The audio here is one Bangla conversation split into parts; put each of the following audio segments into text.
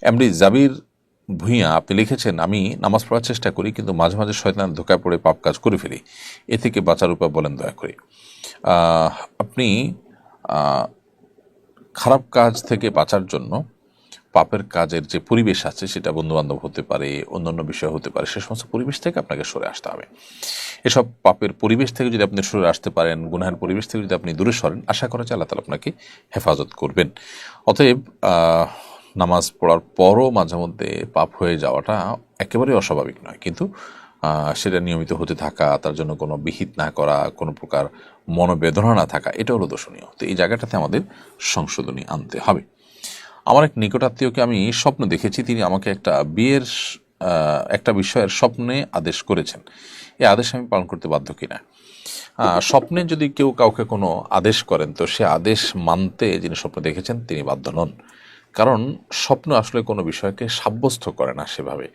এমডি জাবির ভূঁইয়া আপনি লিখেছেন, আমি নামাজ পড়ার চেষ্টা করি কিন্তু মাঝে মাঝে শয়তানের ধোঁকায় পড়ে পাপ কাজ করে ফেলি, এ থেকে বাঁচার উপায় বলেন দয়া করে। আপনি খারাপ কাজ থেকে বাঁচার জন্য পাপের কাজের যে পরিবেশ আছে, সেটা বন্ধুবান্ধব হতে পারে, অন্যান্য বিষয় হতে পারে, সে সমস্ত পরিবেশ থেকে আপনাকে সরে আসতে হবে। এসব পাপের পরিবেশ থেকে যদি আপনি সরে আসতে পারেন, গুনাহের পরিবেশ থেকে যদি আপনি দূরে সরেন, আশা করা যায় আল্লাহ তাআলা আপনাকে হেফাজত করবেন। অতএব নামাজ পড়ার পরও মাঝে মধ্যে পাপ হয়ে যাওয়াটা একেবারেই অস্বাভাবিক নয়, কিন্তু সেটা নিয়মিত হতে থাকা, তার জন্য কোনো বিহিত না করা, কোনো প্রকার মনোবেদনা না থাকা, এটা হলো দোষণীয়। তো এই জায়গাটাতে আমাদের সংশোধনী আনতে হবে। আমার এক নিকটাত্মীয়কে আমি স্বপ্ন দেখেছি, তিনি আমাকে একটা বিয়ের একটা বিষয়ের স্বপ্নে আদেশ করেছেন। এই আদেশ আমি পালন করতে বাধ্য কিনা। স্বপ্নে যদি কেউ কাউকে কোনো আদেশ করেন, তো সে আদেশ মানতে যিনি স্বপ্ন দেখেছেন তিনি বাধ্য নন। কারণ স্বপ্ন আসলে কোনো বিষয়কে সাব্যস্ত করে না, সেভাবে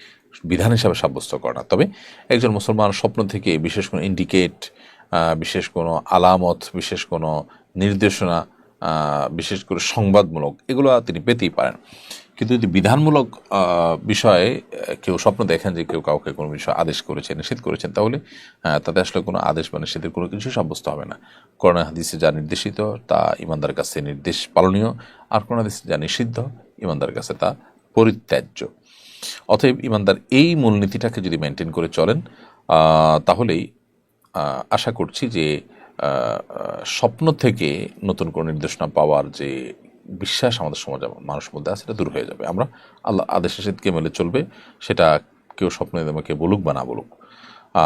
বিধান হিসাবে সাব্যস্ত করে না। তবে একজন মুসলমান স্বপ্ন থেকে বিশেষ কোনো ইন্ডিকেট, বিশেষ কোনো আলামত, বিশেষ কোনো নির্দেশনা, বিশেষ করে সংবাদমূলক, এগুলো তিনি পেতেই পারেন। কিন্তু যদি বিধানমূলক বিষয়ে কেউ স্বপ্ন দেখেন যে কেউ কাউকে কোনো বিষয় আদেশ করেছেন, নিষেধ করেছেন, তাহলে তাতে আসলে কোনো আদেশ বা নিষেধের কোনো কিছু সাব্যস্ত হবে না। কোরআন হাদিসে যা নির্দেশিত তা ইমানদার কাছে নির্দেশ পালনীয়, আর কোরআন হাদিসে যা নিষিদ্ধ ইমানদার কাছে তা পরিত্যাজ্য। অতএব ইমানদার এই মূলনীতিটাকে যদি মেনটেন করে চলেন, তাহলেই আশা করছি যে স্বপ্ন থেকে নতুন কোনো নির্দেশনা পাওয়ার যে বিশ্বাস আমাদের সমাজে মানুষের মধ্যে আছে, সেটা দূর হয়ে যাবে। আমরা আল্লাহ আদেশ নিষেধকে মেনে চলবে, সেটা কেউ স্বপ্নে আমাকে বলুক বা না বলুক।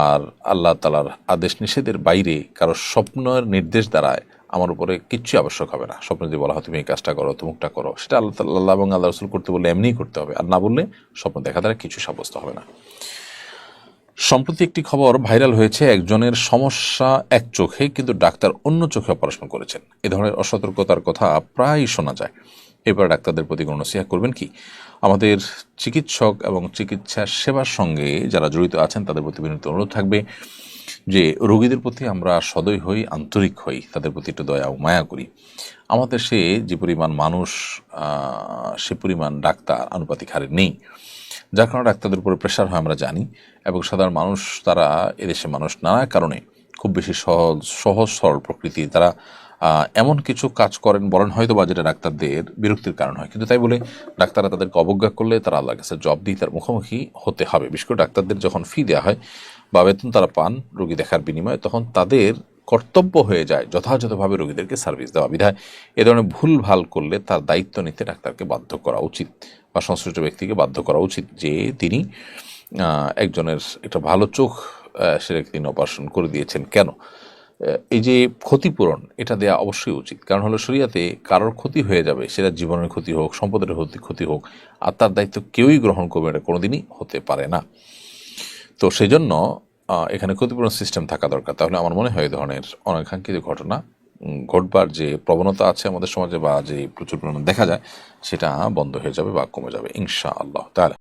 আর আল্লাহ তাআলার আদেশ নিষেধের বাইরে কারো স্বপ্নের নির্দেশ দ্বারায় আমার উপরে কিচ্ছু আবশ্যক হবে না। স্বপ্নে যদি বলা হয় তুমি এই কাজটা করো, তুমুকটা করো, সেটা আল্লাহ এবং আল্লাহ রাসূল করতে বললে এমনিই করতে হবে, আর না বললে স্বপ্ন দেখা দ্বারা কিছু সাব্যস্ত হবে না। সম্প্রতি একটি খবর ভাইরাল হয়েছে, একজনের সমস্যা এক চোখে কিন্তু ডাক্তার অন্য চোখে অপারেশন করেছেন। এ ধরনের অসতর্কতার কথা প্রায়ই শোনা যায়। এবার ডাক্তারদের প্রতি কোনো নসিহত করবেন কি? আমাদের চিকিৎসক এবং চিকিৎসা সেবার সঙ্গে যারা জড়িত আছেন তাদের প্রতি বিনীত অনুরোধ থাকবে যে রোগীদের প্রতি আমরা সদয় হই, আন্তরিক হই, তাদের প্রতি একটু দয়া ও মায়া করি। আমাদের সে যে পরিমাণ মানুষ, সে পরিমাণ ডাক্তার আনুপাতিক হারে নেই, যার কারণে ডাক্তারদের উপরে প্রেশার হয় আমরা জানি। এবং সাধারণ মানুষ, তারা এদেশে মানুষ নানা কারণে খুব বেশি সহজ সরল প্রকৃতি, তারা এমন কিছু কাজ করেন বলেন হয়তো বা যেটা ডাক্তারদের বিরক্তির কারণ হয়, কিন্তু তাই বলে ডাক্তাররা তাদেরকে অবজ্ঞা করলে তারা আল্লাহর কাছে জবাব দিয়ে তার মুখোমুখি হতে হবে। বিশেষ করে ডাক্তারদের যখন ফি দেওয়া হয় বা বেতন তারা পান রোগী দেখার বিনিময়ে, তখন তাদের কর্তব্য হয়ে যায় যথাযথভাবে রোগীদেরকে সার্ভিস দেওয়া। বিধায় এ ধরনের ভুল ভাল করলে তার দায়িত্ব নিতে ডাক্তারকে বাধ্য করা উচিত, বা সংশ্লিষ্ট ব্যক্তিকে বাধ্য করা উচিত যে তিনি একজনের একটা ভালো চোখ সেটাকে তিনি অপারেশন করে দিয়েছেন কেন। এই যে ক্ষতিপূরণ, এটা দেওয়া অবশ্যই উচিত। কারণ হলো শরিয়াতে কারোর ক্ষতি হয়ে যাবে, সেটা জীবনের ক্ষতি হোক, সম্পদের ক্ষতি হোক, আর তার দায়িত্ব কেউই গ্রহণ করবে, এটা কোনোদিনই হতে পারে না। তো সেই জন্য এখানে ক্ষতিপূরণ সিস্টেম থাকা দরকার। তাহলে আমার মনে হয় এই ধরনের অনাকাঙ্ক্ষিত ঘটনা ঘটবার যে প্রবণতা আছে আমাদের সমাজে, বা যে প্রচুর পরিমাণে দেখা যায়, সেটা বন্ধ হয়ে যাবে বা কমে যাবে ইনশাআল্লাহ তাআলা।